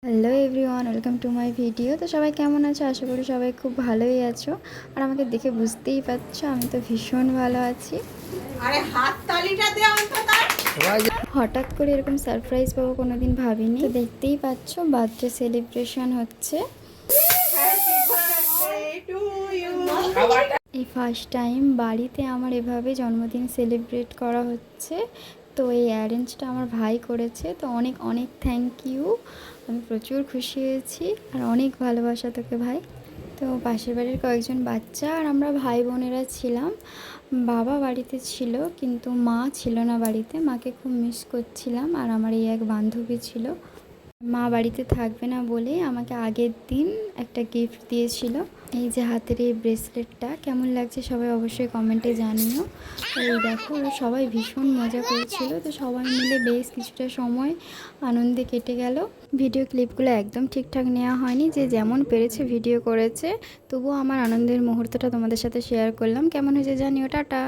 Hello everyone, welcome to my video. তো সবাই কেমন আছো? আশা করি সবাই খুব ভালোই আছো। আর আমাকে দেখে বুঝতেই পারছো আমি তো ভীষণ ভালো আছি। আরে হাত তালিটা দে অন্তত। হঠাৎ করে এরকম সারপ্রাইজ পাবো কোনোদিন ভাবিনি। তো দেখতেই পাচ্ছ বার্থডে সেলিব্রেশন হচ্ছে। এই ফার্স্ট টাইম বাড়িতে আমার এভাবে জন্মদিন সেলিব্রেট করা হচ্ছে। তো এই অ্যারেঞ্জটা আমার ভাই করেছে, তো অনেক অনেক থ্যাংক ইউ। আমি প্রচুর খুশি হয়েছি আর অনেক ভালোবাসা তোকে ভাই। তো পাশের বাড়ির কয়েকজন বাচ্চা আর আমরা ভাই বোনেরা ছিলাম। বাবা বাড়িতে ছিল কিন্তু মা ছিল না বাড়িতে, মাকে খুব মিস করছিলাম। আর আমার এই এক বান্ধবী ছিল, মা বাড়িতে থাকবে না বলে আমাকে আগের দিন একটা গিফট দিয়েছিল। এই যে হাতের এই ব্রেসলেটটা কেমন লাগছে সবাই অবশ্যই কমেন্টে জানিও। এই দেখো ওরা সবাই ভীষণ মজা করছিল, তো সবাই মিলে বেশ কিছুটা সময় আনন্দে কেটে গেল। ভিডিও ক্লিপগুলো একদম ঠিকঠাক নেওয়া হয়নি, যে যেমন পেরেছে ভিডিও করেছে, তবুও আমার আনন্দের মুহূর্তটা তোমাদের সাথে শেয়ার করলাম। কেমন হয়েছে জানিও। টাটা।